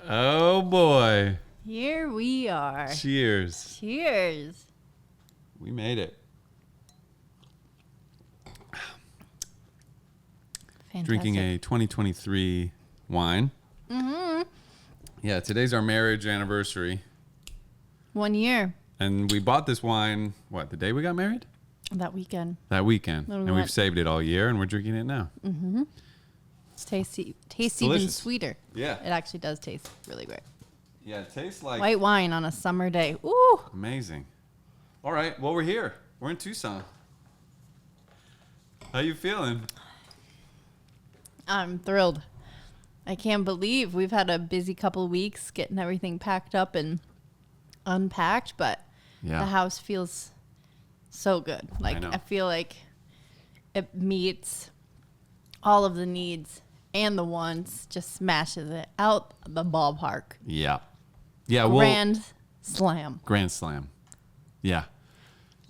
Oh boy. Here we are. Cheers. Cheers. We made it. Fantastic. Drinking a 2023 wine. Mm-hmm. Yeah, today's our marriage anniversary. 1 year. And we bought this wine, the day we got married? That weekend. That weekend. When we And we've went. saved it all year, and we're drinking it now. Mm-hmm. It's tasty even delicious. sweeter. Yeah. It actually does taste really great. Yeah, it tastes like White wine on a summer day. Ooh. amazing. All right, well, we're here. We're in Tucson. How you feeling? I'm thrilled. I can't believe we've had a busy couple of weeks getting everything packed up and unpacked, but Yeah. the house feels so good. Like know. I feel like it meets all of the needs and the wants, just smashes it out the ballpark. Yeah. Yeah, Grand slam. Grand Slam. Yeah.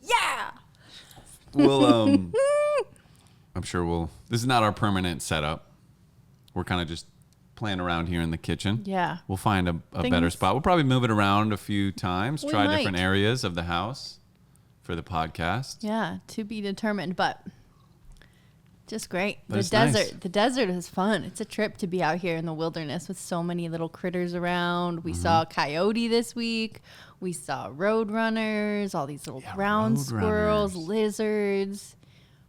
Yeah. We'll I'm sure this is not our permanent setup. We're kind of just playing around here in the kitchen. Yeah. We'll find a better spot. We'll probably move it around a few times, We try might. different areas of the house for the podcast. Yeah, to be determined, but just great. But The it's desert, nice. the desert is fun. It's a trip to be out here in the wilderness with so many little critters around. We Mm-hmm. saw a coyote this week. We saw roadrunners, all these little ground squirrels, roadrunners. lizards.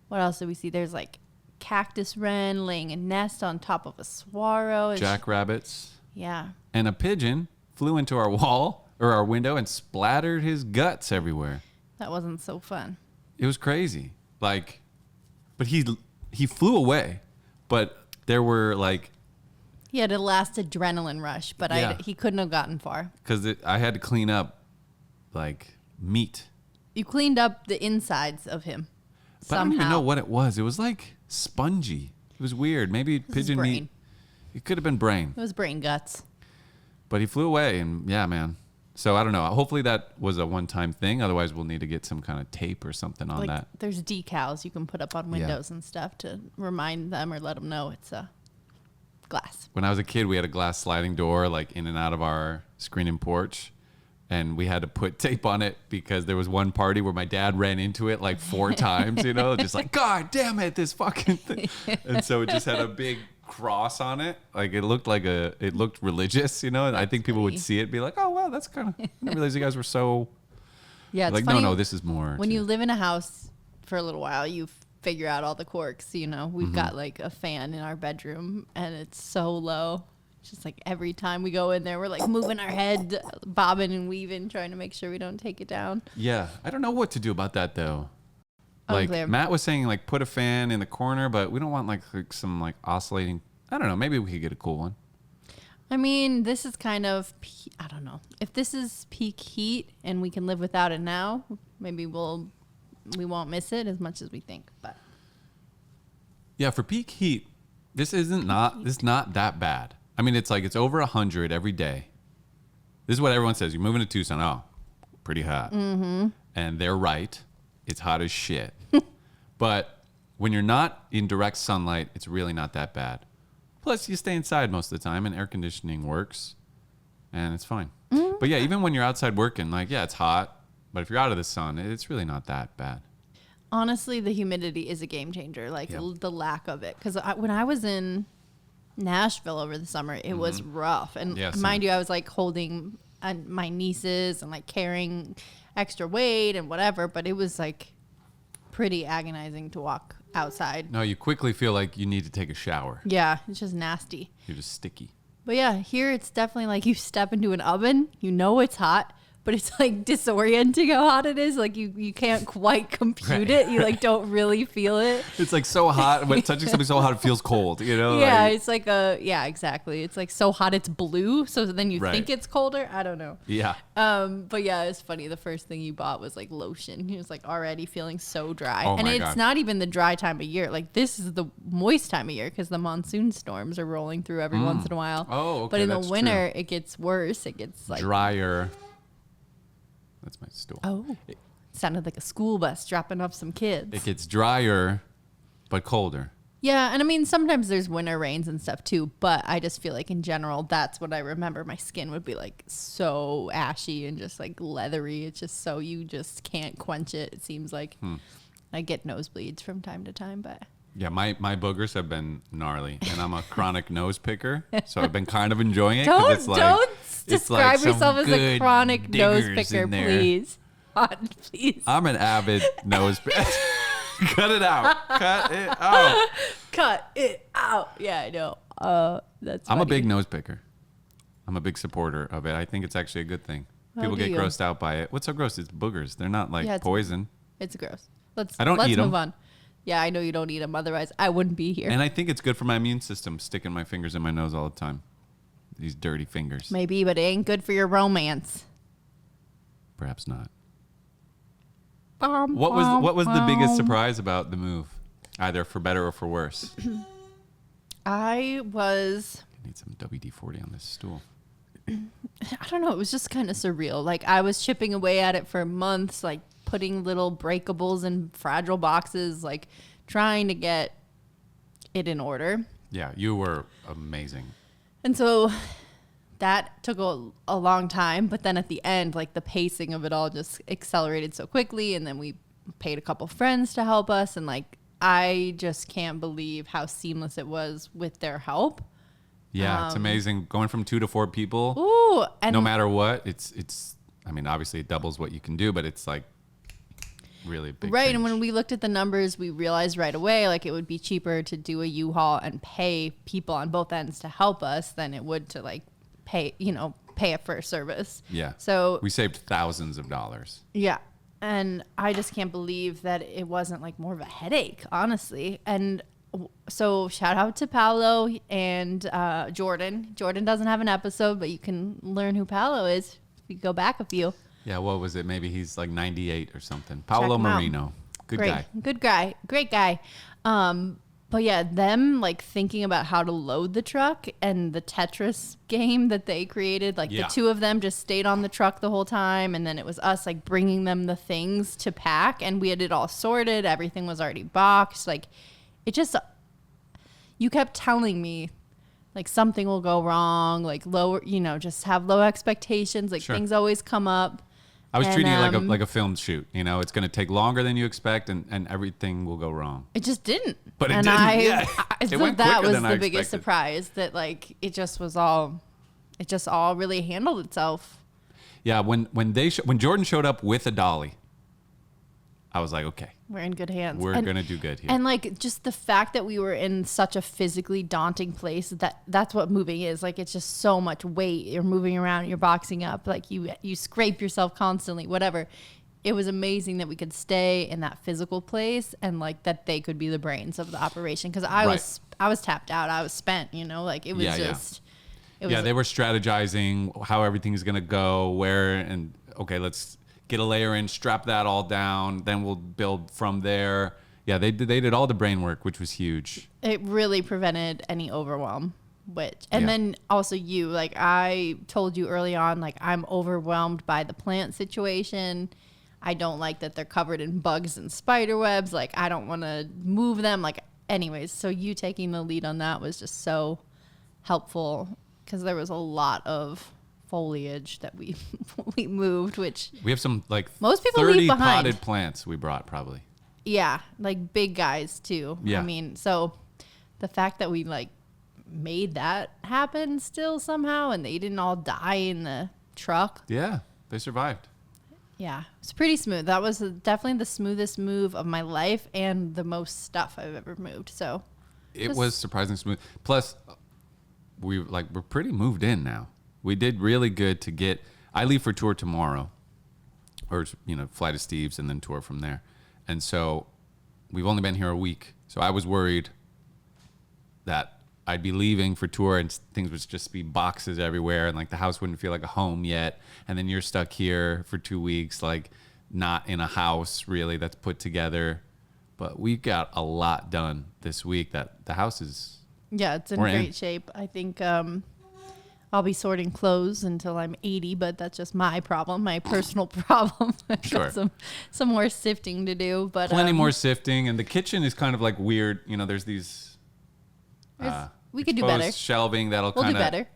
What else did we see? There's like cactus wren laying a nest on top of a saguaro. Jackrabbits. Yeah. And a pigeon flew into our wall or our window and splattered his guts everywhere. That wasn't so fun. It was crazy. But he flew away. But there were He had a last adrenaline rush, but Yeah. he couldn't have gotten far. because I had to clean up meat. You cleaned up the insides of him. But I don't even know what it was. It was spongy. It was weird. Maybe This is pigeon brain. meat. It could have been brain. It was brain guts. But he flew away, and yeah, man. So I don't know. Hopefully that was a one-time thing. Otherwise, we'll need to get some kind of tape or something on that. There's decals you can put up on windows and stuff to remind them or let them know it's a glass. When I was a kid, we had a glass sliding door in and out of our screen and porch. And we had to put tape on it because there was one party where my dad ran into it 4 times, just God damn it, this fucking thing. And so it just had a big cross on it. It looked religious, and I think people would see it and be like, oh, wow, that's kind of, I didn't realize you guys were so, Yeah, it's funny. no, this is more. When you live in a house for a little while, you figure out all the quirks, We've Mm-hmm. got a fan in our bedroom and it's so low. Just every time we go in there, we're moving our head, bobbing and weaving, trying to make sure we don't take it down. Yeah, I don't know what to do about that, though. Unclear. Matt was saying, put a fan in the corner, but we don't want some oscillating. I don't know. Maybe we could get a cool one. I mean, this is kind of, I don't know. If this is peak heat and we can live without it now, maybe we won't miss it as much as we think. But Yeah, for peak heat, this is not that bad. I mean, it's it's over 100 every day. This is what everyone says. You're moving to Tucson. Oh, pretty hot. Mm-hmm. And they're right. It's hot as shit. But when you're not in direct sunlight, it's really not that bad. Plus, you stay inside most of the time, and air conditioning works, and it's fine. Mm-hmm. But yeah, even when you're outside working, it's hot. But if you're out of the sun, it's really not that bad. honestly, the humidity is a game changer, the lack of it. Because when I was in Nashville over the summer, it was rough. And Yeah, mind you, I was holding my nieces and carrying extra weight and whatever, but it was pretty agonizing to walk outside. No, you quickly feel like you need to take a shower. Yeah, it's just nasty. You're just sticky. But yeah, here it's definitely you step into an oven, it's hot, but it's disorienting how hot it is. You can't quite compute it. You don't really feel it. It's so hot, but touching something so hot it feels cold, Yeah, it's exactly. It's so hot it's blue, so then you Right. think it's colder. I don't know. Yeah. But yeah, it's funny. The first thing you bought was lotion. He was already feeling so dry. Oh and my it's God. not even the dry time of year. This is the moist time of year because the monsoon storms are rolling through every once in a while. Oh, okay, But in the that's winter, it gets worse. It gets drier. That's my stool. Oh, sounded like a school bus dropping off some kids. It gets drier, but colder. Yeah, and I mean, sometimes there's winter rains and stuff too, but I just feel like in general, that's what I remember. My skin would be like so ashy and just like leathery. It's just so you just can't quench it. It seems like I get nosebleeds from time to time, but Yeah, my boogers have been gnarly, and I'm a chronic nose picker, so I've been kind of enjoying it. 'Cause it's like, don't it's describe like some yourself as a good chronic nose diggers picker, in there. please. God, please. I'm an avid nose picker. Cut it out. Cut it out. Cut it out. Yeah, I know. That's I'm a funny. big nose picker. I'm a big supporter of it. I think it's actually a good thing. People get grossed out by it. What's so gross? It's boogers. They're not like poison. It's gross. Let's I don't eat 'em. move on. Yeah, I know you don't eat them. Otherwise, I wouldn't be here. And I think it's good for my immune system, sticking my fingers in my nose all the time. These dirty fingers. Maybe, but it ain't good for your romance. Perhaps not. What was the biggest surprise about the move? Either for better or for worse. I Need some WD-40 on this stool. don't know. It was just kind of surreal. Like I was chipping away at it for months, like putting little breakables in fragile boxes, like trying to get it in order. Yeah, you were amazing. And so that took a long time. But then at the end, like the pacing of it all just accelerated so quickly. And then we paid a couple friends to help us. And like, I just can't believe how seamless it was with their help. Yeah, it's amazing. Going from 2 to 4 people, Ooh, and no matter what, it's. I mean, obviously it doubles what you can do, but it's like really a big. right. change. And when we looked at the numbers, we realized right away, like it would be cheaper to do a U-Haul and pay people on both ends to help us than it would to like pay it for a service. Yeah. So we saved thousands of dollars. yeah. And I just can't believe that it wasn't like more of a headache, honestly. And so shout out to Paolo and Jordan. Jordan doesn't have an episode, but you can learn who Paolo is if you go back a few. Yeah, what was it? Maybe he's like 98 or something. Paolo him out. Marino. Good guy. Good guy. Great guy. But yeah, them like thinking about how to load the truck and the Tetris game that they created, like the two of them just stayed on the truck the whole time. And then it was us like bringing them the things to pack, and we had it all sorted. Everything was already boxed. Like it just, you kept telling me like something will go wrong, like lower, just have low expectations. Like Sure. things always come up. I was treating it And, like a film shoot. It's going to take longer than you expect, and everything will go wrong. It just didn't. But it and didn't. Yeah. I It so went that quicker was than I the biggest expected. surprise, that like it just all really handled itself. Yeah, when Jordan showed up with a dolly, I was like, okay, We're in good hands. we're And- going to do good here. And like just the fact that we were in such a physically daunting place, that's what moving is. Like it's just so much weight. You're moving around, you're boxing up, like you scrape yourself constantly, whatever. It was amazing that we could stay in that physical place and like that they could be the brains of the operation, because I was tapped out. I was spent, like it was it was They were strategizing how everything's going to go, where, and okay, let's get a layer in, strap that all down, then we'll build from there. Yeah, they did all the brain work, which was huge. It really prevented any overwhelm. Then also like I told you early on, like I'm overwhelmed by the plant situation. I don't like that they're covered in bugs and spider webs. Like I don't want to move them. Like anyways, so you taking the lead on that was just so helpful, because there was a lot of foliage that we moved, which We have some like most people 30 leave behind. potted plants we brought probably. Yeah, like big guys too. Yeah. I mean, so the fact that we like made that happen still somehow, and they didn't all die in the truck. Yeah, they survived. Yeah, it's pretty smooth. That was definitely the smoothest move of my life and the most stuff I've ever moved. So It was surprisingly smooth. Plus, we're pretty moved in now. We did really good to get. I leave for tour tomorrow, or fly to Steve's and then tour from there. And so we've only been here a week. So I was worried that I'd be leaving for tour and things would just be boxes everywhere, and like the house wouldn't feel like a home yet. And then you're stuck here for 2 weeks, like not in a house really that's put together. But we got a lot done this week. That the house is. yeah, it's in We're in. great shape. I think I'll be sorting clothes until I'm 80, but that's just my problem, my personal problem. I've Sure. got some more sifting to do, but Plenty more sifting, and the kitchen is kind of like weird. There's these We could do better. exposed shelving that'll We'll kind do of better.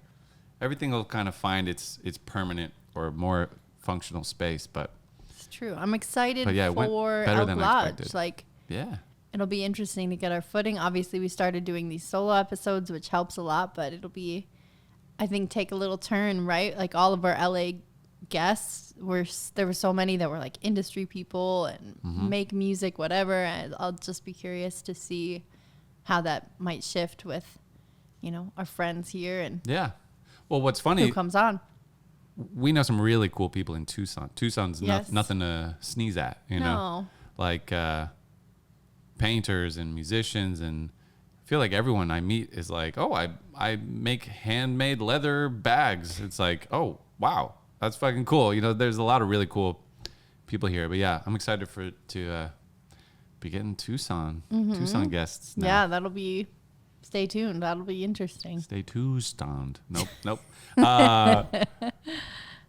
everything will kind of find its permanent or more functional space. But It's true. I'm excited But yeah, it went for better Elk than Lodge. expected. Like, yeah, it'll be interesting to get our footing. Obviously, we started doing these solo episodes, which helps a lot, but it'll be, I think, take a little turn, right? Like all of our LA guests there were so many that were like industry people and make music, whatever. And I'll just be curious to see how that might shift with, our friends here and yeah. Well, what's who funny, comes on. we know some really cool people in Tucson. Tucson's Yes. nothing to sneeze at, you know, No. like painters and musicians, and I feel like everyone I meet is like, oh, I make handmade leather bags. It's like, oh, wow, that's fucking cool. There's a lot of really cool people here. But yeah, I'm excited to be getting Tucson guests now. Yeah, that'll be, stay tuned. That'll be interesting. Stay Tucson. Nope.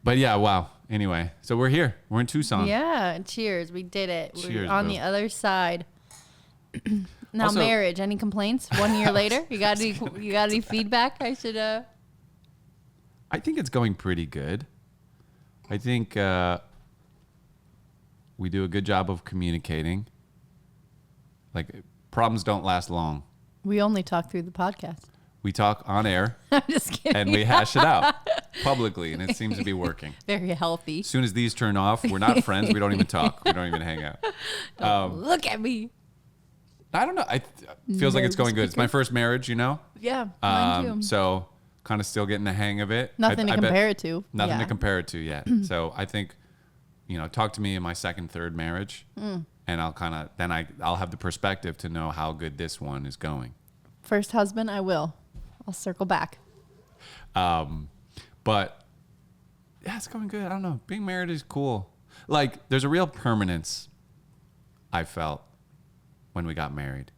But yeah, wow. Anyway, so we're here. We're in Tucson. Yeah, cheers. We did it. Cheers, We're on bro. the other side. Now, Also- marriage. Any complaints? 1 year later, you got any feedback? I should. I think it's going pretty good. I think we do a good job of communicating. Like, problems don't last long. We only talk through the podcast. We talk on air I'm just kidding. and we hash it out publicly, and it seems to be working. Very healthy. As soon as these turn off, we're not friends. We don't even talk. We don't even hang out. Look at me. I don't know. Feels like it's going good. It's my speaker. first marriage, Yeah, mine too. So kind of still getting the hang of it. Nothing to I bet- compare it to. Nothing Yeah. to compare it to yet. So I think, talk to me in my second, third marriage, and I'll I'll have the perspective to know how good this one is going. First husband, I will. I'll circle back. But yeah, it's going good. I don't know. Being married is cool. Like, there's a real permanence I felt when we got married.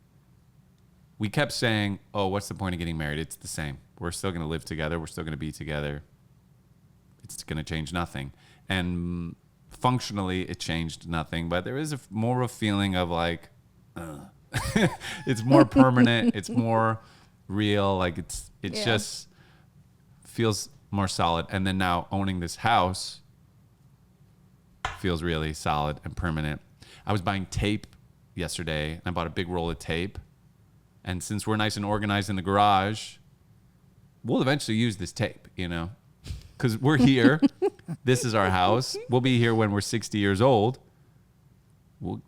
We kept saying, oh, what's the point of getting married? It's the same. We're still going to live together. We're still going to be together. It's going to change nothing. And functionally, it changed nothing. But there is more of a feeling of like, it's more permanent. It's more real. Like, it Yeah. just feels more solid. And then now owning this house feels really solid and permanent. I was buying tape yesterday, and I bought a big roll of tape. And since we're nice and organized in the garage, we'll eventually use this tape, because we're here. This is our house. We'll be here when we're 60 years old.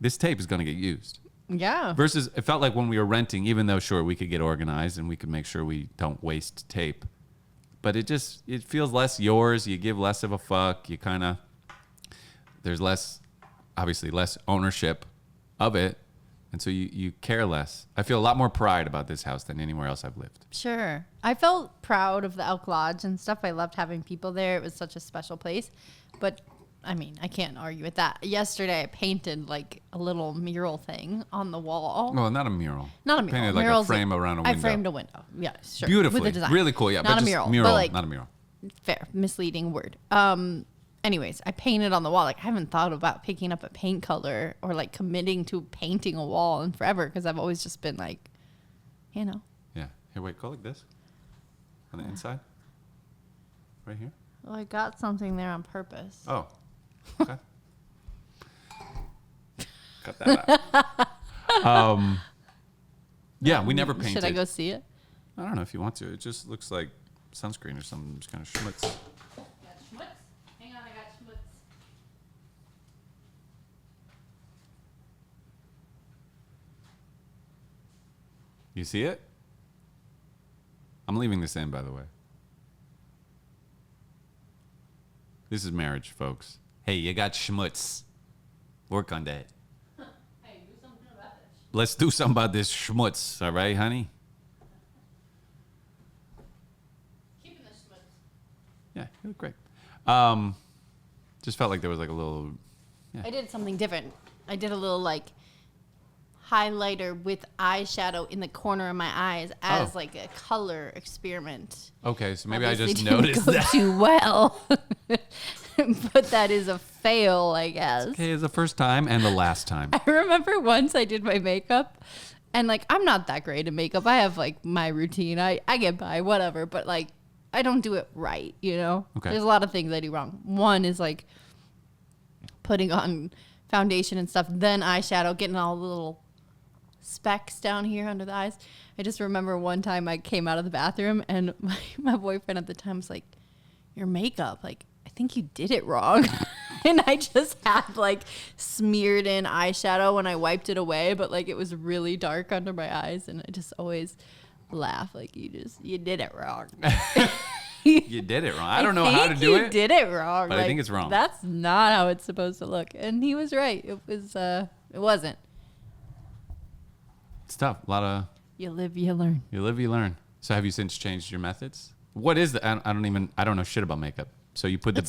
This tape is going to get used. Yeah. Versus, it felt like when we were renting, even though, sure, we could get organized and we could make sure we don't waste tape. But it feels less yours. You give less of a fuck. There's obviously less ownership of it. And so you care less. I feel a lot more pride about this house than anywhere else I've lived. Sure. I felt proud of the Elk Lodge and stuff. I loved having people there. It was such a special place. But, I can't argue with that. Yesterday, I painted like a little mural thing on the wall. Well, not a mural. Not a mural. Painted like Murals a frame around a window. I framed a window. Yeah, sure. Beautifully. With a design. Really cool. Yeah, Not but a just mural. But like, not a mural. fair. Misleading word. Anyways, I painted on the wall. Like, I haven't thought about picking up a paint color or like committing to painting a wall in forever because I've always just been like, Yeah. Here, wait, go like this. On the inside. Right here. well, I got something there on purpose. Oh. Okay. Cut that out. Yeah, we never painted. Should I go see it? I don't know if you want to. It just looks like sunscreen or something. Just kind of schmutz. Hang on, I got schmutz. You see it? I'm leaving this in, by the way. This is marriage, folks. Hey, you got schmutz. Work on that. Hey, do something about this. Let's do something about this schmutz, all right, honey? Keeping the schmutz. Yeah, you look great. Just felt like there was like a little... I did something different. I did a little like highlighter with eyeshadow in the corner of my eyes as like a color experiment. Okay, so maybe I Obviously just didn't noticed go that. too well. But that is a fail, I guess. Okay, it's the first time and the last time. I remember once I did my makeup And like, I'm not that great at makeup. I have like my routine. I get by, whatever. But like, I don't do it right, you know? Okay. There's a lot of things I do wrong. One is like putting on foundation and stuff, then eyeshadow, getting all the little specks down here under the eyes. I just remember one time I came out of the bathroom and my boyfriend at the time was like, your makeup, like, I think you did it wrong. And I just had like smeared in eyeshadow when I wiped it away, but like it was really dark under my eyes, and I just always laugh like you did it wrong. You did it wrong. I don't know how to do it. You did it wrong. But like, I think it's wrong. That's not how it's supposed to look. And he was right. It wasn't. It's tough. A lot of you live, you learn. You live, you learn. So have you since changed your methods? What is the? I don't know shit about makeup. So you put the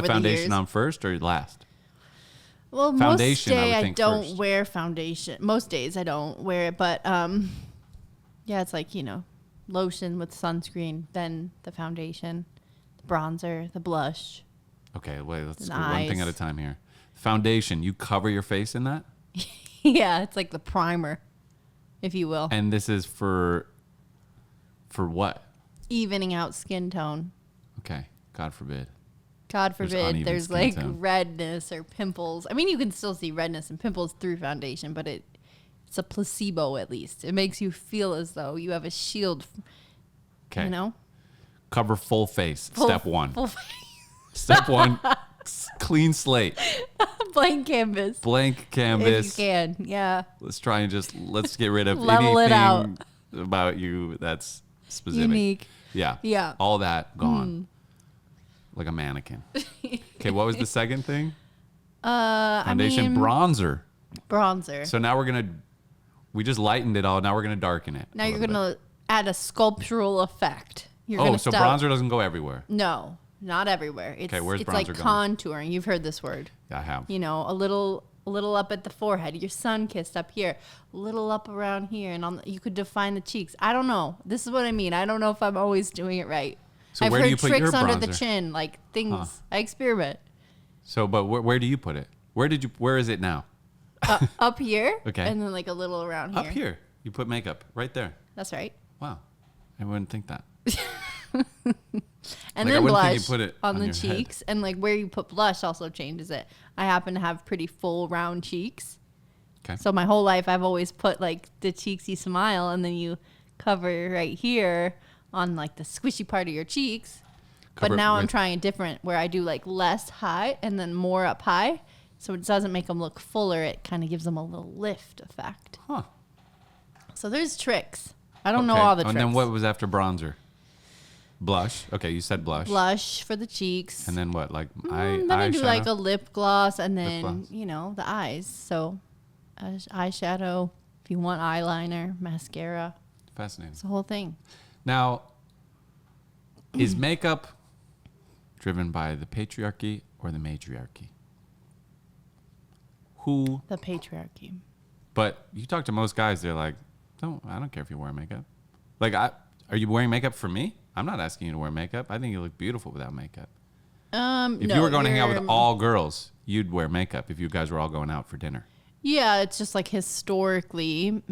foundation on first or last? Well, foundation, most days I don't first. wear foundation. Most days I don't wear it, but yeah, it's like, you know, lotion with sunscreen, then the foundation, the bronzer, the blush. Okay, wait, let's go one thing at a time here. Foundation, you cover your face in that? Yeah, it's like the primer, if you will. And this is for what? Evening out skin tone. Okay, God forbid. God forbid there's like tone. redness or pimples. I mean, you can still see redness and pimples through foundation, but it's a placebo at least. It makes you feel as though you have a shield. Okay. You know? Cover full face. Step one. Full face. Step one, clean slate. Blank canvas. Blank canvas. If you can, yeah. Let's get rid of Level it out. anything about you that's specific. Unique. Yeah. Yeah. All that gone. Like a mannequin. Okay, what was the second thing? Foundation, bronzer. Bronzer. So now we just lightened it all. Now we're going to darken it. Now you're going to add a sculptural effect. So bronzer doesn't go everywhere. No, not everywhere. It's, okay, where's it's bronzer like going? contouring. You've heard this word. Yeah, I have. You know, a little up at the forehead, your sun-kissed up here, a little up around here, and you could define the cheeks. I don't know. This is what I mean. I don't know if I'm always doing it right. So I've where heard do you put tricks your under the bronzer? chin, like things. I experiment. So, but where do you put it? Where is it now? Up here. Okay. And then like a little around here. Up here. You put makeup right there. That's right. Wow. I wouldn't think that. And then blush on the cheeks. And like where you put blush also changes it. I happen to have pretty full round cheeks. Okay. So my whole life I've always put like the cheeksy smile, and then you cover right here on like the squishy part of your cheeks. But now I'm trying a different where I do like less high and then more up high. So it doesn't make them look fuller. It kind of gives them a little lift effect. Huh. So there's tricks. I don't know all the tricks. And then what was after bronzer? Blush. Okay, you said blush. Blush for the cheeks. And then what? Like then I do like a lip gloss, and then, gloss. you know, the eyes. So eyeshadow, if you want eyeliner, mascara. Fascinating. It's the whole thing. Now, is makeup driven by the patriarchy or the matriarchy? The patriarchy. But you talk to most guys, they're like, I don't care if you wear makeup. Like, are you wearing makeup for me? I'm not asking you to wear makeup. I think you look beautiful without makeup. If you were going to hang out with all girls, you'd wear makeup if you guys were all going out for dinner. Yeah, it's just like historically,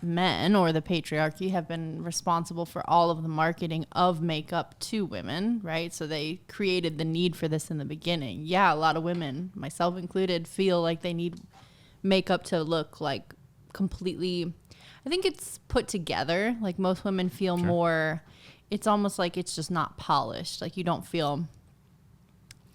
men or the patriarchy have been responsible for all of the marketing of makeup to women, right? So they created the need for this in the beginning. Yeah, a lot of women, myself included, feel like they need makeup to look like completely, I think it's put together. Like most women feel more, it's almost like it's just not polished. Like you don't feel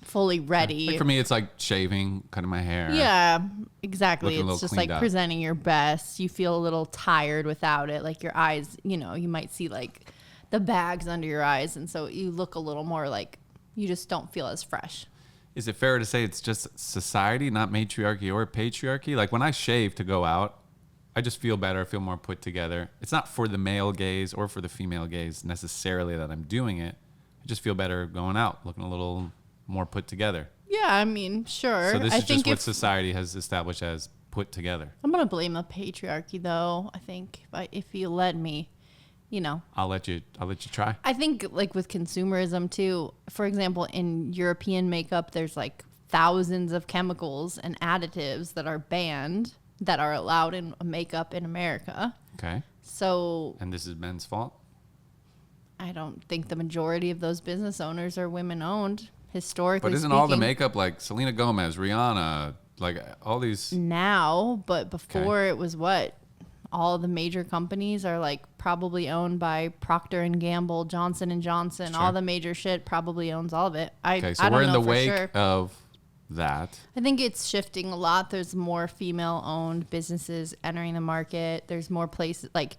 fully ready. Like for me, it's like shaving, cutting my hair. Yeah, exactly. It's just like up. presenting your best. You feel a little tired without it. Like your eyes, you know, you might see like the bags under your eyes. And so you look a little more like you just don't feel as fresh. Is it fair to say it's just society, not matriarchy or patriarchy? Like when I shave to go out, I just feel better. I feel more put together. It's not for the male gaze or for the female gaze necessarily that I'm doing it. I just feel better going out, looking a little more put together. Yeah, I mean, sure. So this I is think just what society has established as put together. I'm going to blame the patriarchy, though, I think, if you let me, you know. I'll let you try. I think, like, with consumerism, too, for example, in European makeup, there's, like, thousands of chemicals and additives that are banned that are allowed in makeup in America. Okay. So. And this is men's fault? I don't think the majority of those business owners are women owned, historically. But isn't speaking. all the makeup like Selena Gomez, Rihanna, like all these? Now, but before it was what? All the major companies are like probably owned by Procter and Gamble, Johnson and Johnson. Sure. All the major shit probably owns all of it. Okay, so I don't we're in know the for wake sure. of that. I think it's shifting a lot. There's more female-owned businesses entering the market. There's more places like,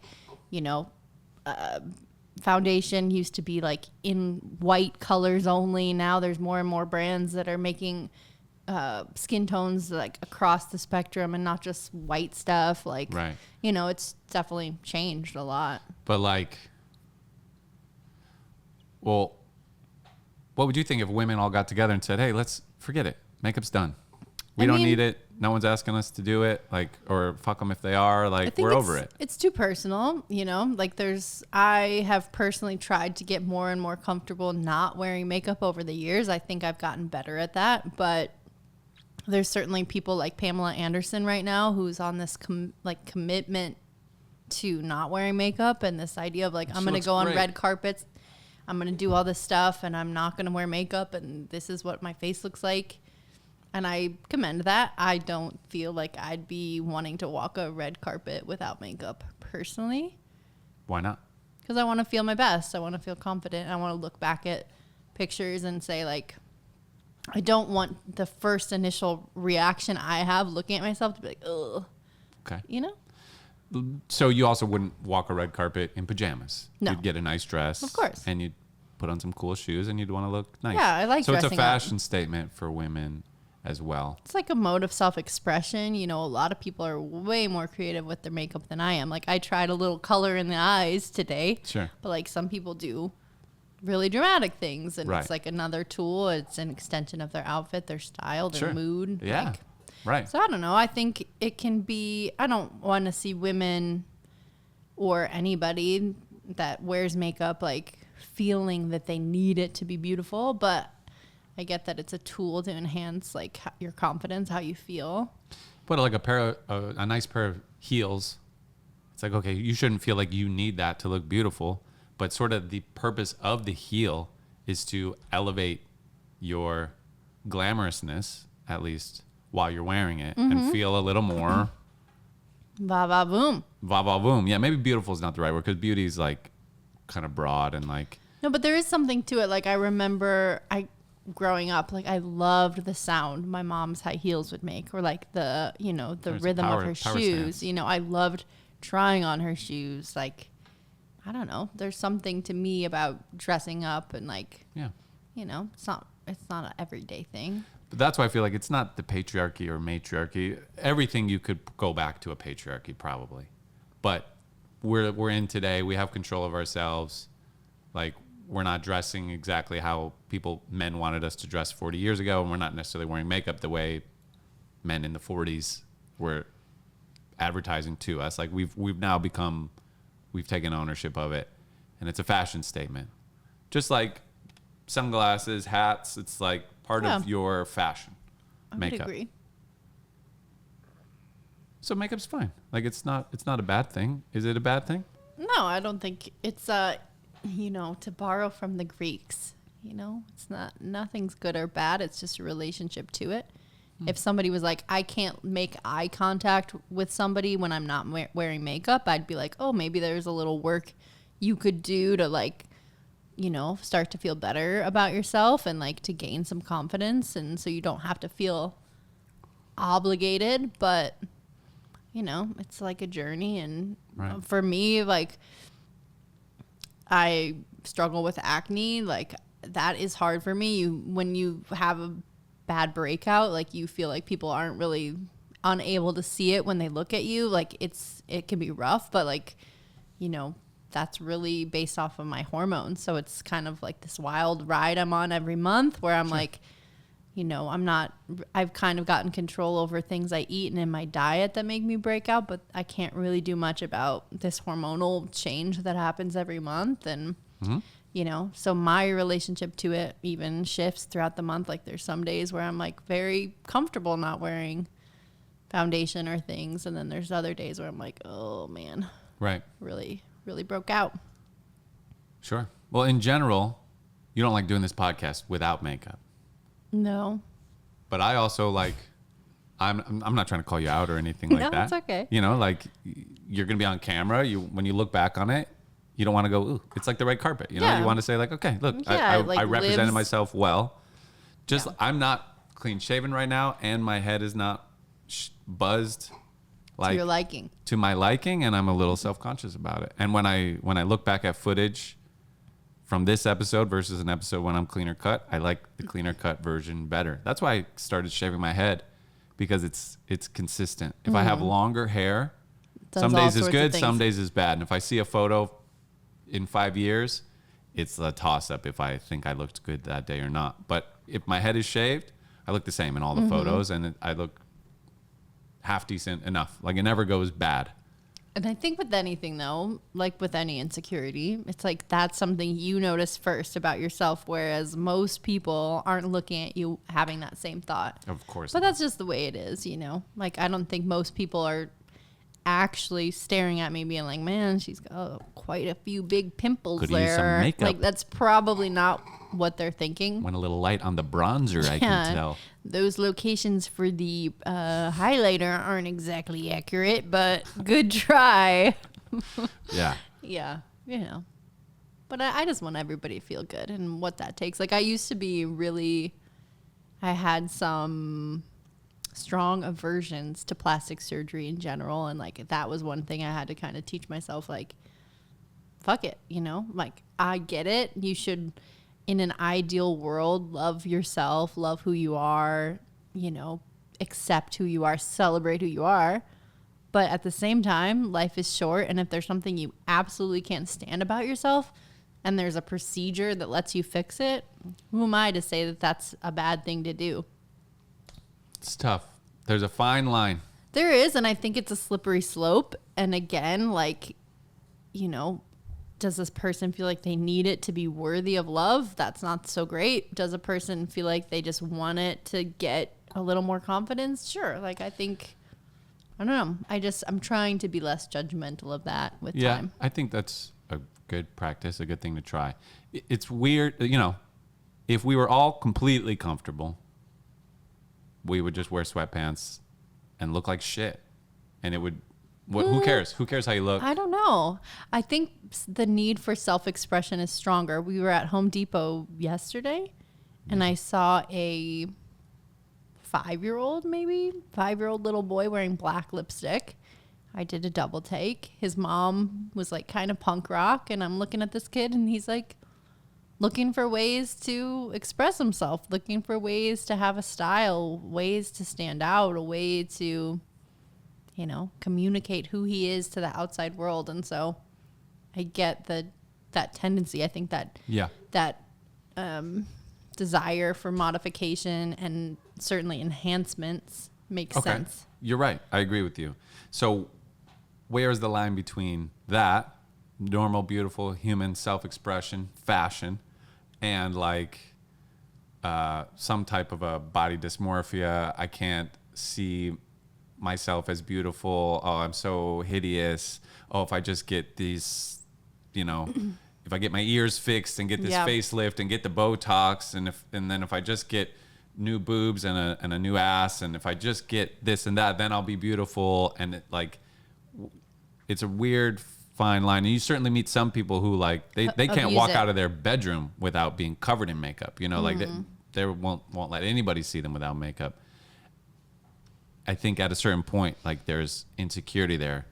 foundation used to be like in white colors only. Now there's more and more brands that are making skin tones like across the spectrum and not just white stuff. Like, right. It's definitely changed a lot. But like, well, what would you think if women all got together and said, hey, let's forget it. Makeup's done. We don't need it. No one's asking us to do it. Like, or fuck them if they are. Like, we're over it. It's too personal, Like, I have personally tried to get more and more comfortable not wearing makeup over the years. I think I've gotten better at that. But there's certainly people like Pamela Anderson right now who's on this commitment to not wearing makeup and this idea of like, I'm going to go on red carpets. I'm going to do all this stuff and I'm not going to wear makeup. And this is what my face looks like. And I commend that. I don't feel like I'd be wanting to walk a red carpet without makeup personally. Why not? Because I want to feel my best. I want to feel confident. I want to look back at pictures and say, like, I don't want the first initial reaction I have looking at myself to be like, ugh. Okay. So you also wouldn't walk a red carpet in pajamas. No. You'd get a nice dress. Of course. And you'd put on some cool shoes and you'd want to look nice. Yeah, I like so dressing it's a fashion statement for women as well. It's like a mode of self-expression. A lot of people are way more creative with their makeup than I am. Like, I tried a little color in the eyes today. Sure. But like some people do really dramatic things, and right. It's like another tool. It's an extension of their outfit, their style, their sure. mood. Yeah. Right. So I don't know. I think it can be, I don't want to see women or anybody that wears makeup like feeling that they need it to be beautiful, but I get that it's a tool to enhance like your confidence, how you feel. But like a nice pair of heels, it's like, okay, you shouldn't feel like you need that to look beautiful, but sort of the purpose of the heel is to elevate your glamorousness, at least while you're wearing it, and feel a little more Va va boom. Va va boom. Yeah, maybe beautiful is not the right word because beauty is like kind of broad and like. No, but there is something to it. Like I remember growing up, like I loved the sound my mom's high heels would make, or like the rhythm of her shoes. Stance. I loved trying on her shoes. Like, I don't know. There's something to me about dressing up and like, it's not an everyday thing. But that's why I feel like it's not the patriarchy or matriarchy. Everything you could go back to a patriarchy probably, but we're in today. We have control of ourselves. Like we're not dressing exactly how men wanted us to dress 40 years ago, and we're not necessarily wearing makeup the way men in the 40s were advertising to us. Like we've taken ownership of it, and it's a fashion statement. Just like sunglasses, hats, it's like part of your fashion. Makeup. I would agree. So makeup's fine. Like it's not a bad thing. Is it a bad thing? No, I don't think it's to borrow from the Greeks, it's nothing's good or bad. It's just a relationship to it. If somebody was like, I can't make eye contact with somebody when I'm not wearing makeup, I'd be like, oh, maybe there's a little work you could do to like, start to feel better about yourself and like to gain some confidence. And so you don't have to feel obligated, but it's like a journey. And for me, like I struggle with acne. Like that is hard for me. When you have a bad breakout, like you feel like people aren't really unable to see it when they look at you. Like it can be rough, but like, that's really based off of my hormones. So it's kind of like this wild ride I'm on every month where I'm like, I've kind of gotten control over things I eat and in my diet that make me break out, but I can't really do much about this hormonal change that happens every month. And, so my relationship to it even shifts throughout the month. Like there's some days where I'm like very comfortable not wearing foundation or things. And then there's other days where I'm like, oh man. Right. really, really broke out. Sure. Well, in general, you don't like doing this podcast without makeup. No. But I also like, I'm not trying to call you out or anything like No, that. it's okay. You know, like you're going to be on camera. When you look back on it, you don't want to go, ooh, it's like the red carpet. You know, Yeah. you want to say like, okay, look, Yeah, I represented myself well. Just, Yeah. I'm not clean shaven right now, and my head is not buzzed like To your liking. to my liking, and I'm a little self-conscious about it. And when I look back at footage from this episode versus an episode when I'm cleaner cut, I like the cleaner cut version better. That's why I started shaving my head, because it's consistent. If I have longer hair, Does some all days is sorts of good, things. some days is bad. And if I see a photo in 5 years, it's a toss-up if I think I looked good that day or not. But if my head is shaved, I look the same in all the photos, and I look half decent enough. Like, it never goes bad. And I think with anything, though, like with any insecurity, it's like that's something you notice first about yourself, whereas most people aren't looking at you having that same thought. Of course. But that's just the way it is, you know? Like, I don't think most people are actually staring at me being like, man, she's got quite a few big pimples Could there. use some makeup. Like, that's probably not what they're thinking. Went a little light on the bronzer, I can tell. Those locations for the highlighter aren't exactly accurate, but good try. Yeah. Yeah, you know. But I just want everybody to feel good and what that takes. Like, I used to be really, I had some strong aversions to plastic surgery in general. And, like, that was one thing I had to kind of teach myself, like, fuck it, you know? Like, I get it. You should, in an ideal world, love yourself, love who you are, you know, accept who you are, celebrate who you are. But at the same time, life is short, and if there's something you absolutely can't stand about yourself and there's a procedure that lets you fix it, who am I to say that that's a bad thing to do? It's tough. There's a fine line. There is, and I think it's a slippery slope. And again, like, you know, does this person feel like they need it to be worthy of love? That's not so great. Does a person feel like they just want it to get a little more confidence? Sure. Like, I think, I don't know. I'm trying to be less judgmental of that with time. I think that's a good practice, a good thing to try. It's weird, you know, if we were all completely comfortable, we would just wear sweatpants and look like shit. And it would, who cares? Who cares how you look? I don't know. I think the need for self-expression is stronger. We were at Home Depot yesterday, and I saw a 5-year-old little boy wearing black lipstick. I did a double take. His mom was like kind of punk rock, and I'm looking at this kid, and he's like looking for ways to express himself, looking for ways to have a style, ways to stand out, a way to, you know, communicate who he is to the outside world. And so I get that tendency. I think that desire for modification and certainly enhancements makes sense. You're right. I agree with you. So where's the line between that normal, beautiful human self-expression, fashion, and like some type of a body dysmorphia? I can't see myself as beautiful. Oh, I'm so hideous. Oh, if I just get these, you know, if I get my ears fixed and get this facelift and get the Botox, and then if I just get new boobs and a new ass, and if I just get this and that, then I'll be beautiful. And it's a weird fine line. And you certainly meet some people who like they can't walk out of their bedroom without being covered in makeup. You know, like they won't let anybody see them without makeup. I think at a certain point, like there's insecurity there.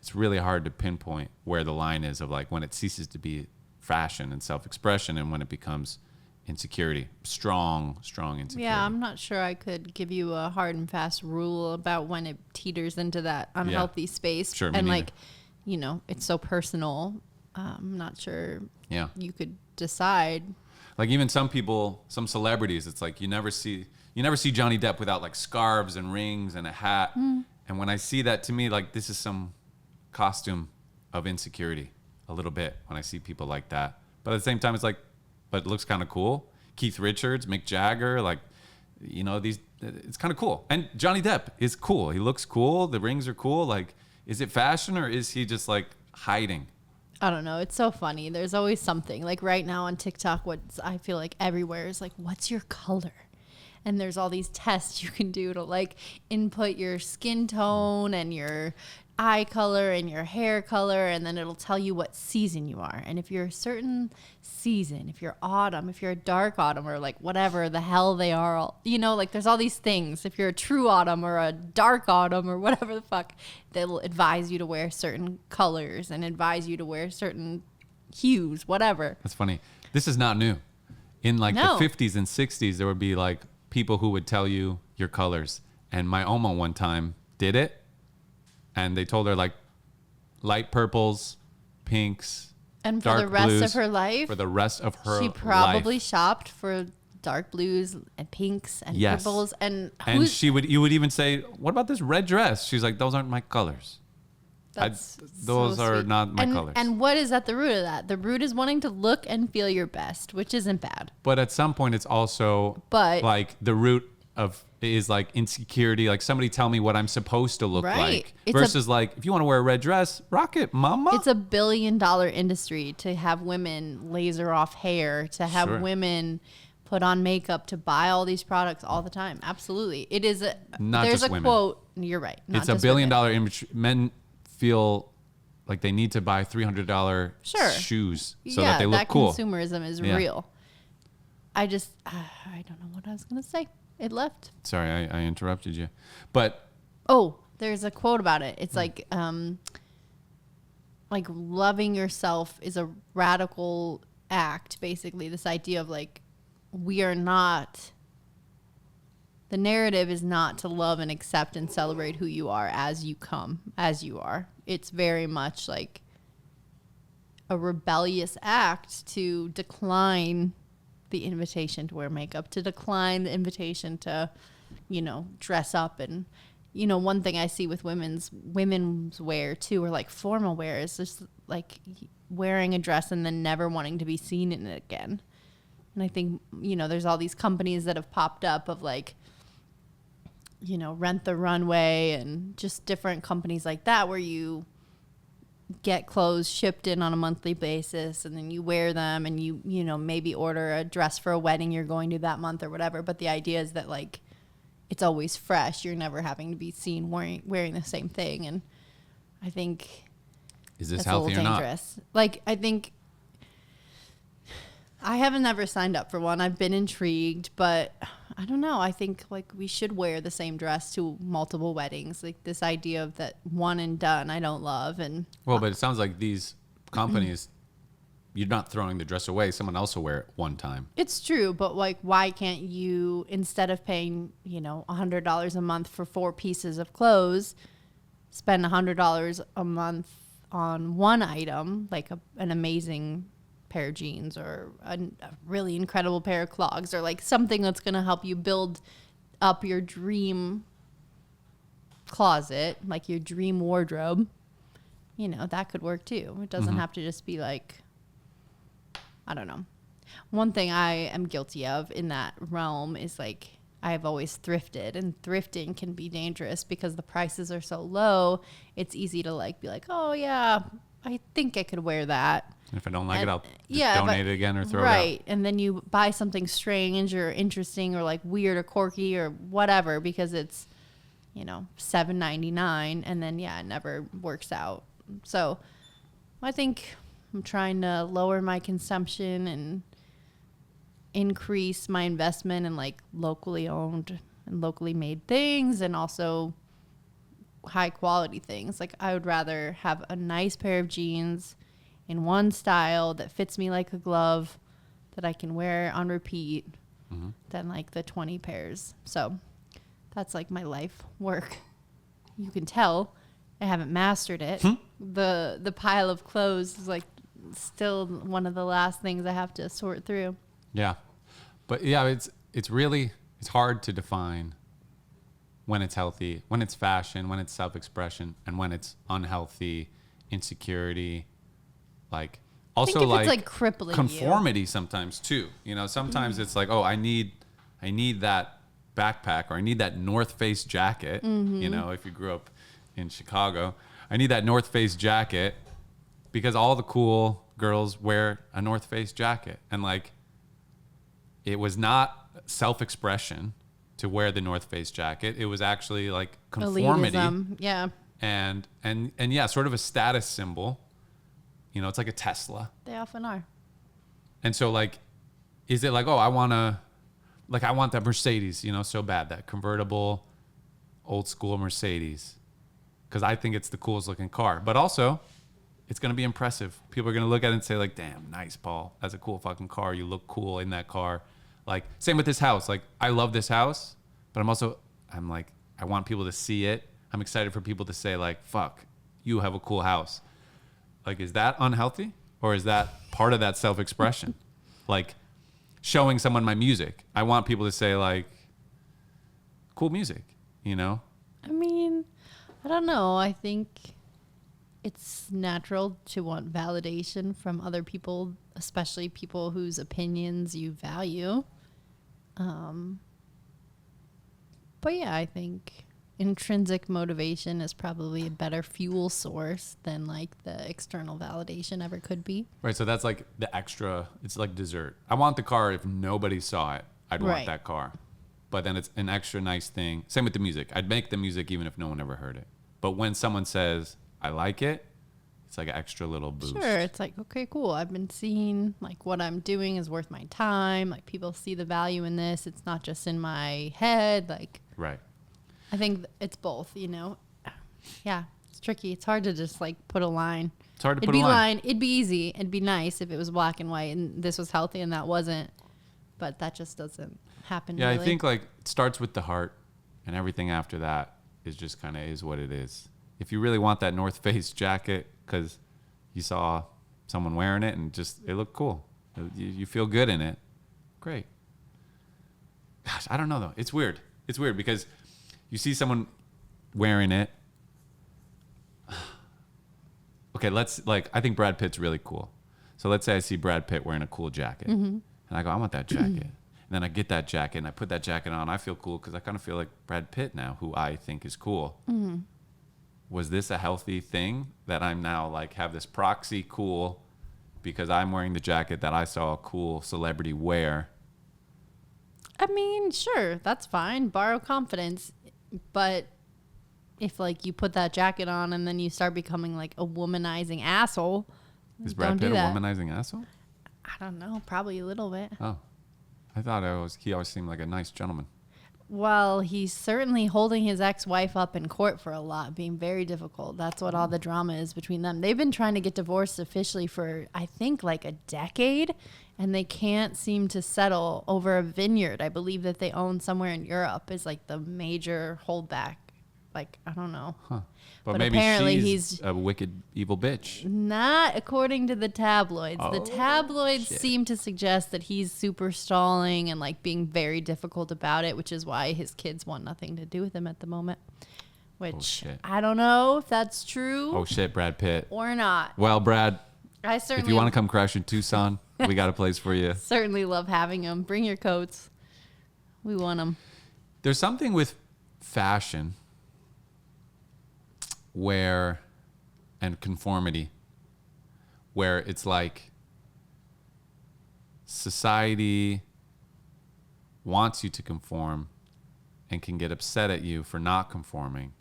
It's really hard to pinpoint where the line is of like when it ceases to be fashion and self-expression and when it becomes insecurity, strong insecurity. Yeah, I'm not sure I could give you a hard and fast rule about when it teeters into that unhealthy space. Sure, and like, you know, it's so personal. I'm not sure you could decide. Like even some people, some celebrities, it's like you never see Johnny Depp without like scarves and rings and a hat. And when I see that, to me, like this is some costume of insecurity a little bit when I see people like that. But at the same time, it's like, but it looks kind of cool. Keith Richards, Mick Jagger, like, you know, it's kind of cool. And Johnny Depp is cool. He looks cool. The rings are cool. Like, is it fashion or is he just like hiding? I don't know. It's so funny. There's always something. Like right now on TikTok, what I feel like everywhere is like, what's your color? And there's all these tests you can do to like input your skin tone and your eye color and your hair color, and then it'll tell you what season you are. And if you're a certain season, if you're autumn, if you're a dark autumn, or like whatever the hell they are, you know, like there's all these things. If you're a true autumn or a dark autumn or whatever the fuck, they'll advise you to wear certain colors and advise you to wear certain hues, whatever. That's funny. This is not new. In like the 50s and 60s, there would be like people who would tell you your colors. And my Oma one time did it. And they told her like light purples, pinks, and for dark the rest blues, of her life, for the rest of her she probably life. shopped for dark blues and pinks and purples. And you would even say, "What about this red dress?" She's like, "Those aren't my colors. Those are not my colors." And what is at the root of that? The root is wanting to look and feel your best, which isn't bad. But at some point, it's also like the root of is like insecurity. Like somebody tell me what I'm supposed to look like. Versus like, if you want to wear a red dress, rock it, mama. It's $1 billion industry to have women laser off hair, to have women put on makeup, to buy all these products all the time. Absolutely. It is there's a quote. You're right. It's $1 billion industry. Men feel like they need to buy $300 shoes so that they look cool. Consumerism is real. I don't know what I was going to say. It left. Sorry, I interrupted you. But there's a quote about it. It's like loving yourself is a radical act, basically. This idea of like, the narrative is not to love and accept and celebrate who you are as you come, as you are. It's very much like a rebellious act to decline the invitation to wear makeup, to decline the invitation to, dress up. And, one thing I see with women's wear too, or like formal wear, is just like wearing a dress and then never wanting to be seen in it again. And I think, there's all these companies that have popped up of like, Rent the Runway and just different companies like that, where you get clothes shipped in on a monthly basis and then you wear them and you maybe order a dress for a wedding you're going to that month or whatever. But the idea is that like it's always fresh. You're never having to be seen wearing the same thing. And I think is this healthy or dangerous. Not? Like, I think I haven't never signed up for one. I've been intrigued, but I don't know. I think like we should wear the same dress to multiple weddings. Like this idea of that one and done, I don't love. And but it sounds like these companies, you're not throwing the dress away. Someone else will wear it one time. It's true, but like, why can't you, instead of paying $100 a month for 4 pieces of clothes, spend $100 a month on one item, like an amazing pair of jeans or a really incredible pair of clogs, or like something that's going to help you build up your dream closet, like your dream wardrobe. That could work too. It doesn't have to just be like, I don't know. One thing I am guilty of in that realm is like, I've always thrifted, and thrifting can be dangerous because the prices are so low. It's easy to like be like, oh yeah, I think I could wear that. If I don't like it, I'll just donate it again or throw it out. Right. And then you buy something strange or interesting or like weird or quirky or whatever because it's, $7.99, and then it never works out. So I think I'm trying to lower my consumption and increase my investment in like locally owned and locally made things, and also high quality things. Like I would rather have a nice pair of jeans in one style that fits me like a glove that I can wear on repeat than like the 20 pairs. So that's like my life work. You can tell I haven't mastered it. The pile of clothes is like still one of the last things I have to sort through. Yeah. But it's really hard to define when it's healthy, when it's fashion, when it's self-expression, and when it's unhealthy, insecurity, like also like, it's like crippling conformity sometimes too. Sometimes it's like, oh, I need that backpack, or I need that North Face jacket. If you grew up in Chicago, I need that North Face jacket, because all the cool girls wear a North Face jacket. And like, it was not self-expression to wear the North Face jacket. It was actually like conformity. Elitism. Yeah. And yeah, sort of a status symbol. You know, it's like a Tesla. They often are. And so like, is it like, oh, I want that Mercedes, you know, so bad, that convertible old school Mercedes. Because I think it's the coolest looking car. But also, it's going to be impressive. People are going to look at it and say like, damn, nice, Paul. That's a cool fucking car. You look cool in that car. Like, same with this house. Like, I love this house, but I'm like, I want people to see it. I'm excited for people to say like, fuck, you have a cool house. Like, is that unhealthy? Or is that part of that self-expression? Like, showing someone my music. I want people to say like, cool music, you know? I mean, I don't know. I think it's natural to want validation from other people, especially people whose opinions you value. But yeah, I think intrinsic motivation is probably a better fuel source than like the external validation ever could be. Right. So that's like the extra, it's like dessert. I want the car. If nobody saw it, I'd want Right. that car. But then it's an extra nice thing. Same with the music. I'd make the music even if no one ever heard it. But when someone says, I like it, it's like an extra little boost. Sure. It's like, okay, cool. I've been seeing like what I'm doing is worth my time. Like people see the value in this. It's not just in my head. Like, Right. I think it's both, you know? Yeah. It's tricky. It's hard to just like put a line. It's hard to It'd put be a line. It'd be easy. It'd be nice if it was black and white and this was healthy and that wasn't. But that just doesn't happen. Yeah, really. I think like it starts with the heart and everything after that is just kind of is what it is. If you really want that North Face jacket because you saw someone wearing it and just it looked cool, you feel good in it, great. Gosh, I don't know though. It's weird. It's weird because you see someone wearing it. Okay, I think Brad Pitt's really cool. So let's say I see Brad Pitt wearing a cool jacket. And I go, I want that jacket. And then I get that jacket and I put that jacket on. I feel cool because I kind of feel like Brad Pitt now, who I think is cool. Was this a healthy thing that I'm now like have this proxy cool because I'm wearing the jacket that I saw a cool celebrity wear? I mean, sure, that's fine. Borrow confidence. But if like you put that jacket on and then you start becoming like a womanizing asshole, Is Brad Pitt a womanizing asshole? I don't know, probably a little bit. Oh, I thought he always seemed like a nice gentleman. Well, he's certainly holding his ex-wife up in court for a lot, being very difficult. That's what all the drama is between them. They've been trying to get divorced officially for, I think, like a decade, and they can't seem to settle over a vineyard. I believe that they own somewhere in Europe is like the major holdback. Like, I don't know. Huh. But maybe apparently she's a wicked, evil bitch. Not according to the tabloids. Oh, the tabloids shit. seem to suggest that he's super stalling and like being very difficult about it, which is why his kids want nothing to do with him at the moment. Which shit. I don't know if that's true Oh, shit, Brad Pitt. or not. Well, Brad, I if certainly you want to come crash in Tucson, we got a place for you. certainly love having him. Bring your coats. We want them. There's something with fashion and conformity where it's like society wants you to conform and can get upset at you for not conforming.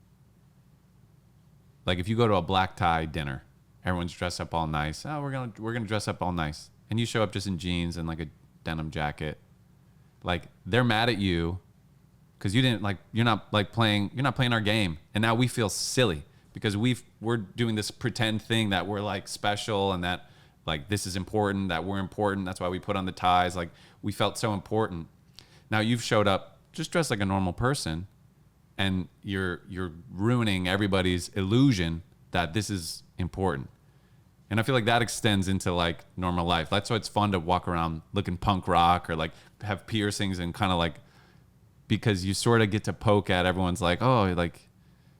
Like if you go to a black tie dinner, everyone's dressed up all nice. Oh, we're gonna dress up all nice, and you show up just in jeans and like a denim jacket. Like they're mad at you because you're not playing our game, and now we feel silly because we're doing this pretend thing that we're like special and that like this is important, that we're important. That's why we put on the ties. Like we felt so important. Now you've showed up just dressed like a normal person, and you're ruining everybody's illusion that this is important. And I feel like that extends into like normal life. That's why it's fun to walk around looking punk rock or like have piercings and kind of like, because you sort of get to poke at everyone's like, oh, like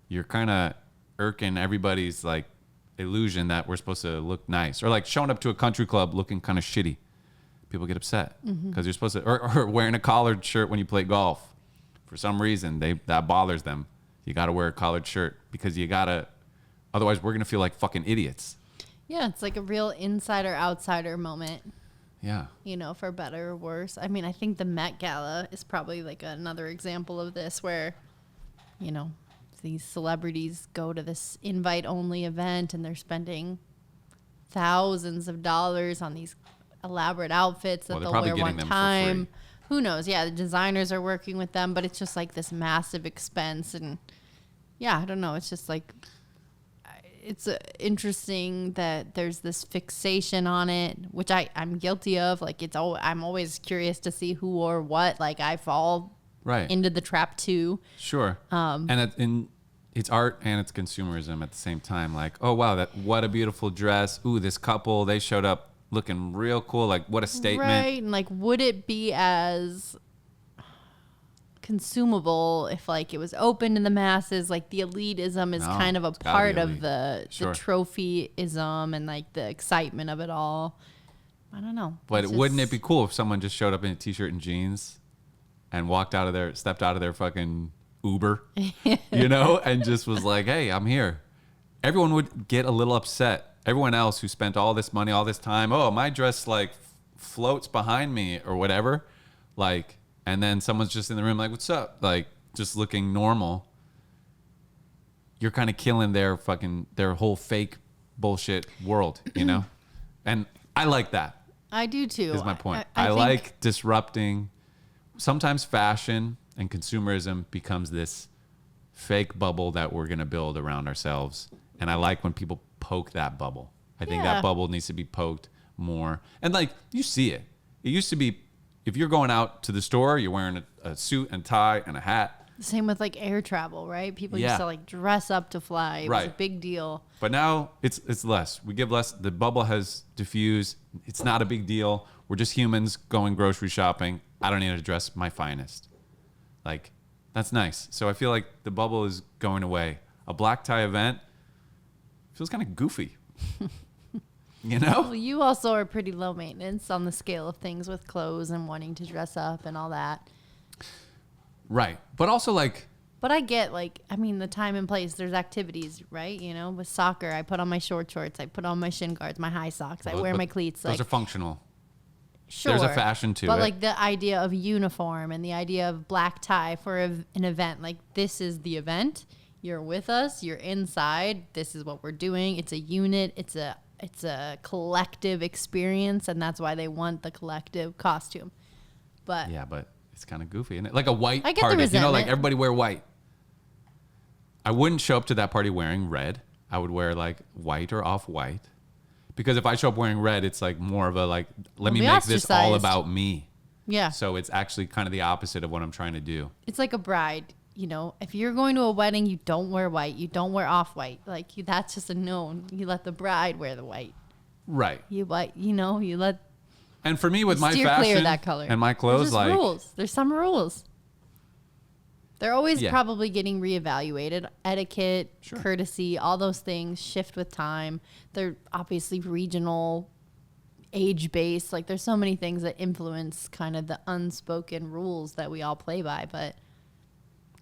you're kind of irking everybody's like illusion that we're supposed to look nice, or like showing up to a country club looking kind of shitty. People get upset because you're supposed to, or wearing a collared shirt when you play golf. For some reason, that bothers them. You got to wear a collared shirt because you got to, otherwise we're going to feel like fucking idiots. Yeah, it's like a real insider-outsider moment, Yeah. for better or worse. I mean, I think the Met Gala is probably like another example of this where, you know, these celebrities go to this invite-only event and they're spending thousands of dollars on these elaborate outfits that they'll wear one time. Who knows? Yeah, the designers are working with them, but it's just like this massive expense. And yeah, I don't know. It's just like, it's interesting that there's this fixation on it, which I'm guilty of. Like, I'm always curious to see who or what. Like, I fall into the trap too. Sure. It's art and it's consumerism at the same time. Like, oh wow, what a beautiful dress. Ooh, this couple, they showed up looking real cool. Like, what a statement. Right. And like, would it be as consumable if like it was open to the masses? Like, the elitism is kind of a part of the trophyism and like the excitement of it all. I don't know. But wouldn't it be cool if someone just showed up in a t-shirt and jeans and stepped out of their fucking Uber, and just was like, hey, I'm here. Everyone would get a little upset. Everyone else who spent all this money, all this time, oh, my dress like floats behind me or whatever. Like, and then someone's just in the room like, what's up? Like, just looking normal. You're kind of killing their whole fake bullshit world, And I like that. I do too. Is my point. I like disrupting. Sometimes fashion and consumerism becomes this fake bubble that we're going to build around ourselves. And I like when people poke that bubble. I think that bubble needs to be poked more. And like, you see it. It used to be, if you're going out to the store, you're wearing a suit and tie and a hat. Same with like air travel, right? People used to like dress up to fly. It was a big deal. But now it's less. We give less. The bubble has diffused. It's not a big deal. We're just humans going grocery shopping. I don't need to dress my finest. Like, that's nice. So I feel like the bubble is going away. A black tie event feels kind of goofy. Well, you also are pretty low maintenance on the scale of things with clothes and wanting to dress up and all that. Right. But also like... But I get like, I mean, the time and place, there's activities, right? With soccer, I put on my short shorts. I put on my shin guards, my high socks. I wear my cleats. Those are functional. Sure. There's a fashion to it. But like the idea of uniform and the idea of black tie for an event, like this is the event. You're with us. You're inside. This is what we're doing. It's a unit. It's a collective experience, and that's why they want the collective costume. But yeah, but it's kind of goofy, isn't it? Like a white I get party, the resentment. like everybody wear white. I wouldn't show up to that party wearing red. I would wear like white or off-white. Because if I show up wearing red, it's like more of a like, let me make this all about me. Yeah. So it's actually kind of the opposite of what I'm trying to do. It's like a bride. If you're going to a wedding, you don't wear white. You don't wear off-white. Like, that's just a known. You let the bride wear the white. Right. You let... And for me, with my fashion that color. and my clothes, like... rules. There's some rules. They're always probably getting reevaluated. Etiquette, courtesy, all those things shift with time. They're obviously regional, age-based. Like, there's so many things that influence kind of the unspoken rules that we all play by, but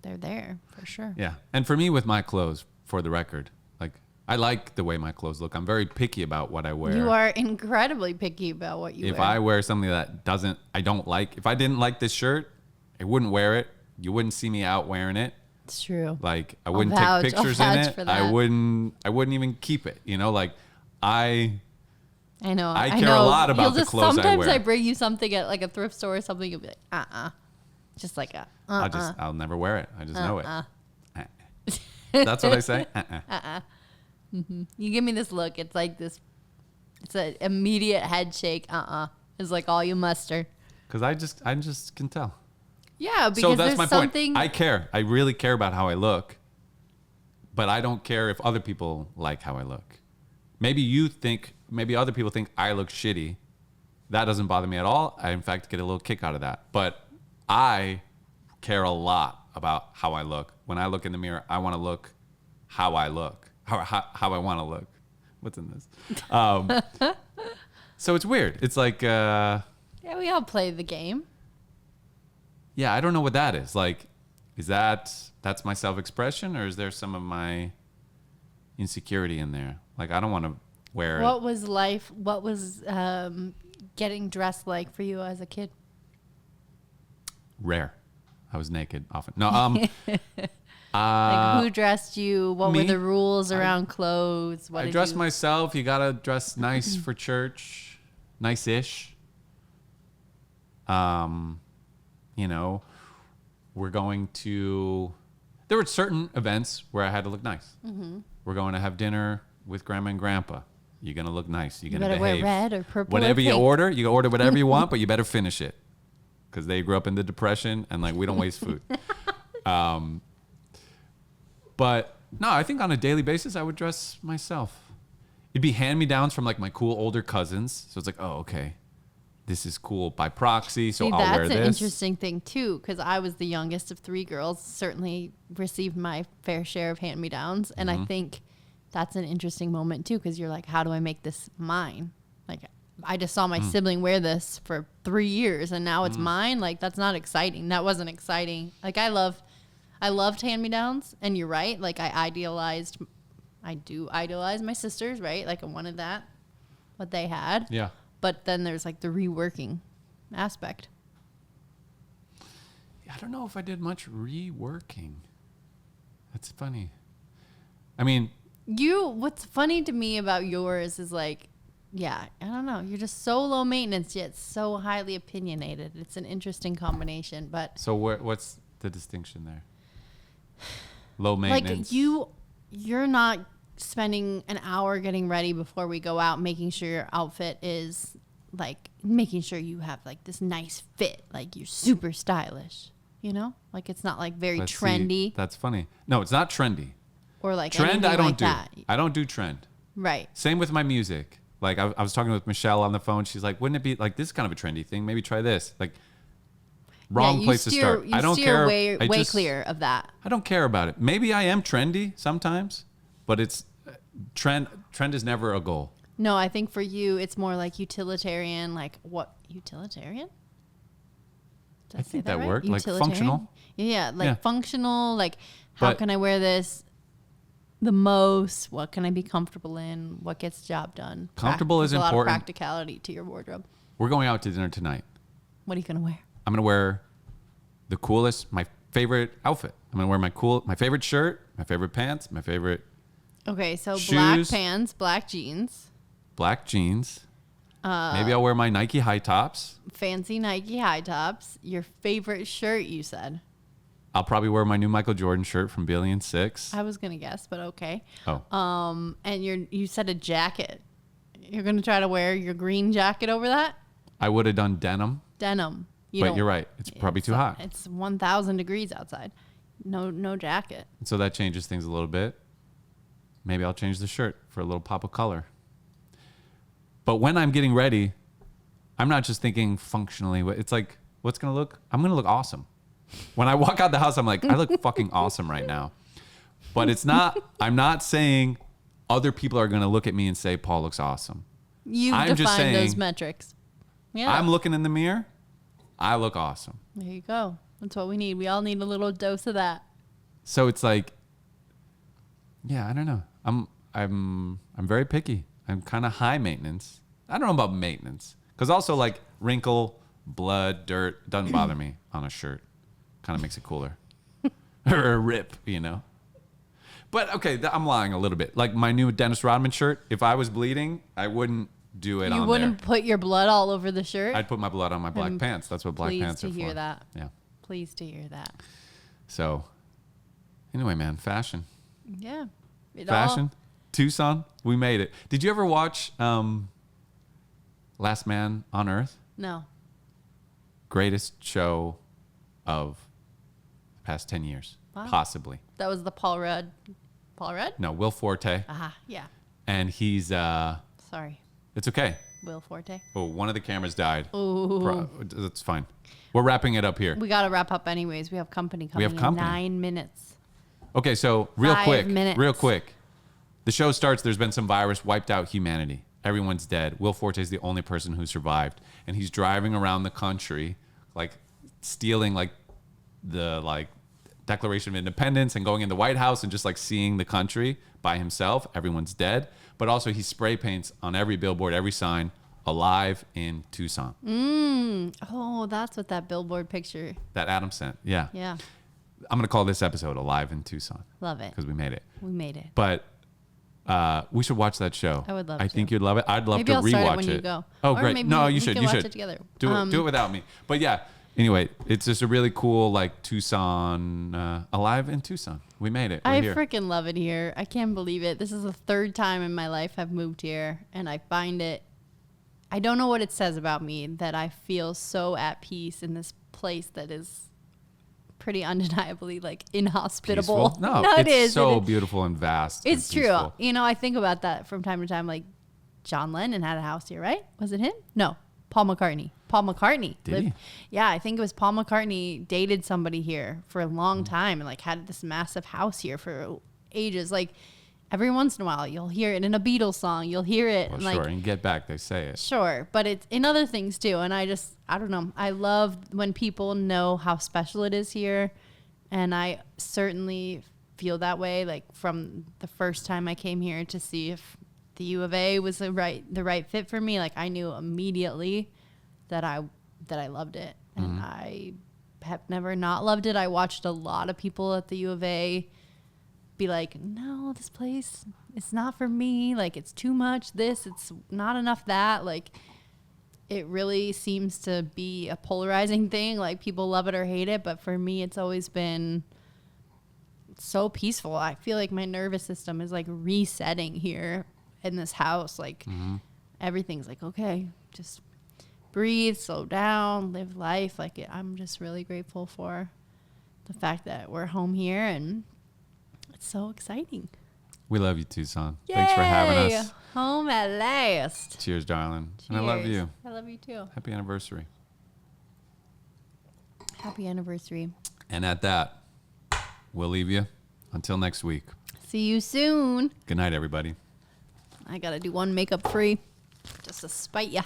they're there for sure. Yeah. And for me, with my clothes, for the record, like, I like the way my clothes look. I'm very picky about what I wear. You are incredibly picky about what you wear. If I wear something that I don't like, if I didn't like this shirt, I wouldn't wear it. You wouldn't see me out wearing it. It's true. Like, I wouldn't take pictures in it. I wouldn't even keep it. Like, I know. I care a lot about the clothes I wear. Sometimes I bring you something at like a thrift store or something. You'll be like, just like a, I'll never wear it. I just know it. That's what I say. Mm-hmm. You give me this look. It's like this. It's an immediate head shake. It's like all you muster. Because I just can tell. Yeah, because so that's there's my something. Point. I care. I really care about how I look. But I don't care if other people like how I look. Maybe other people think I look shitty. That doesn't bother me at all. I, in fact, get a little kick out of that. But I care a lot about how I look. When I look in the mirror, I want to look how I look. How I want to look. What's in this? So it's weird. It's like... yeah, we all play the game. Yeah, I don't know what that is. Like, that's my self-expression, or is there some of my insecurity in there? Like, I don't want to where What was life? What was getting dressed like for you as a kid? rare. I was naked often. No, Like who dressed you? What me. were the rules around clothes? What I did dress you... myself. You gotta dress nice for church, nice-ish. You know, we're going to. There were certain events where I had to look nice. Mm-hmm. We're going to have dinner with grandma and grandpa. You're gonna look nice. You're gonna better behave. wear red or purple. Whatever or you pink. order, you can order whatever you want, but you better finish it, because they grew up in the Depression and like we don't waste food. But no, I think on a daily basis I would dress myself. It'd be hand-me-downs from like my cool older cousins. So it's like, oh, okay, this is cool by proxy. So See, I'll wear this. that's an interesting thing too, because I was the youngest of 3 girls. Certainly received my fair share of hand-me-downs, and I think that's an interesting moment too, because you're like, how do I make this mine? Like, I just saw my sibling wear this for 3 years, and now it's mine. Like, that's not exciting. That wasn't exciting. Like, I loved hand-me-downs, and you're right. Like, I do idolize my sisters, right? Like, I wanted what they had. Yeah. But then there's like the reworking aspect. I don't know if I did much reworking. That's funny. I mean, What's funny to me about yours is like, yeah, I don't know. You're just so low maintenance yet so highly opinionated. It's an interesting combination, but so what's the distinction there? Low maintenance. Like you're not spending an hour getting ready before we go out, making sure your outfit is like, making sure you have like this nice fit, like you're super stylish, you know? Like it's not like very trendy. See, that's funny. No, it's not trendy. Or like Trend I don't like do. that. I don't do trend. Right. Same with my music. Like I was talking with Michelle on the phone. She's like, wouldn't it be like this is kind of a trendy thing? Maybe try this. Like wrong place to start. I don't care. Way clear of that. I don't care about it. Maybe I am trendy sometimes, but it's trend is never a goal. No, I think for you it's more like utilitarian. Like what utilitarian? I think that worked. Like functional. Yeah, like Yeah. functional. Like how can I wear this the most? What can I be comfortable in? What gets the job done? Comfortable is There's a lot of important. practicality to your wardrobe. We're going out to dinner tonight. What are you gonna wear? I'm gonna wear the coolest, my favorite outfit. I'm gonna wear my favorite shirt, my favorite pants, my favorite Okay, so shoes, black pants, black jeans, black jeans. Maybe I'll wear my Nike high tops. fancy Nike high tops. Your favorite shirt, you said. I'll probably wear my new Michael Jordan shirt from Billy and Six. I was gonna guess, but okay. Oh. And you said a jacket. You're gonna try to wear your green jacket over that? I would have done denim. Denim. But you're right. It's probably too hot. It's 1,000 degrees outside. No jacket. So that changes things a little bit. Maybe I'll change the shirt for a little pop of color. But when I'm getting ready, I'm not just thinking functionally. It's like, what's going to look? I'm going to look awesome. When I walk out the house, I'm like, I look fucking awesome right now. But it's not, I'm not saying other people are going to look at me and say, Paul looks awesome. You've defined those metrics. Yeah. I'm looking in the mirror. I look awesome. There you go. That's what we need. We all need a little dose of that. So it's like, yeah, I don't know. I'm very picky. I'm kind of high maintenance. I don't know about maintenance, because also like wrinkle, blood, dirt doesn't bother me on a shirt. Kind of makes it cooler, or a rip, you know. But okay, I'm lying a little bit. Like my new Dennis Rodman shirt. If I was bleeding, I wouldn't do it. You wouldn't put your blood all over the shirt? I'd put my blood on my black pants. That's what black pants are for. Pleased to hear that. Yeah. Pleased to hear that. So, anyway, man, fashion. Yeah. Fashion. Tucson. We made it. Did you ever watch Last Man on Earth? No. Greatest show of the past 10 years. Wow. Possibly. That was the Paul Rudd. Paul Rudd? No, Will Forte. Aha, yeah. And he's... Sorry. It's okay. Will Forte. Oh, one of the cameras died. Ooh. That's fine. We're wrapping it up here. We got to wrap up anyways. We have company coming in 9 minutes. Okay, so real 5 quick. minutes. Real quick. The show starts, there's been some virus, wiped out humanity. Everyone's dead. Will Forte is the only person who survived. And he's driving around the country, like, stealing, like, the Declaration of Independence and going in the White House and just like seeing the country by himself. Everyone's dead. But also he spray paints on every billboard, every sign, alive in Tucson. Oh, that's what that billboard picture. That Adam sent. Yeah. Yeah. I'm going to call this episode Alive in Tucson. Love it. Because we made it. We made it. But we should watch that show. I would love I to. think you'd love it. I'd love Maybe to I'll rewatch start it when it. you go. Oh, Or great. maybe No, we you can should. You watch should. it together. Do it without me. But yeah, anyway, it's just a really cool, like, Tucson, Alive in Tucson. We made it. We're I here. freaking love it here. I can't believe it. This is the third time in my life I've moved here, and I find it, I don't know what it says about me that I feel so at peace in this place that is pretty undeniably like inhospitable. Peaceful? No, it it's is. so beautiful and vast. It's and true. peaceful. You know, I think about that from time to time. Like John Lennon had a house here, right? Was it him? No, Paul McCartney. Paul McCartney. Did he? Yeah, I think it was Paul McCartney dated somebody here for a long time and like had this massive house here for ages. Like every once in a while, you'll hear it in a Beatles song. You'll hear it. Well, and, like, sure. And Get Back, they say it. Sure, but it's in other things too. And I don't know. I love when people know how special it is here. And I certainly feel that way, like from the first time I came here to see if the U of A was the right fit for me. Like I knew immediately that I loved it. And I have never not loved it. I watched a lot of people at the U of A be like, no, this place, it's not for me. Like it's too much this, it's not enough that. Like it really seems to be a polarizing thing. Like people love it or hate it. But for me, it's always been so peaceful. I feel like my nervous system is like resetting here in this house. Like everything's like, okay, just breathe, slow down, live life. Like I'm just really grateful for the fact that we're home here, and it's so exciting. We love you, Tucson. Thanks for having us. Home at last. Cheers, darling. Cheers. And I love you. I love you too. Happy anniversary. Happy anniversary. And at that, we'll leave you until next week. See you soon. Good night, everybody. I gotta do one makeup free just to spite ya.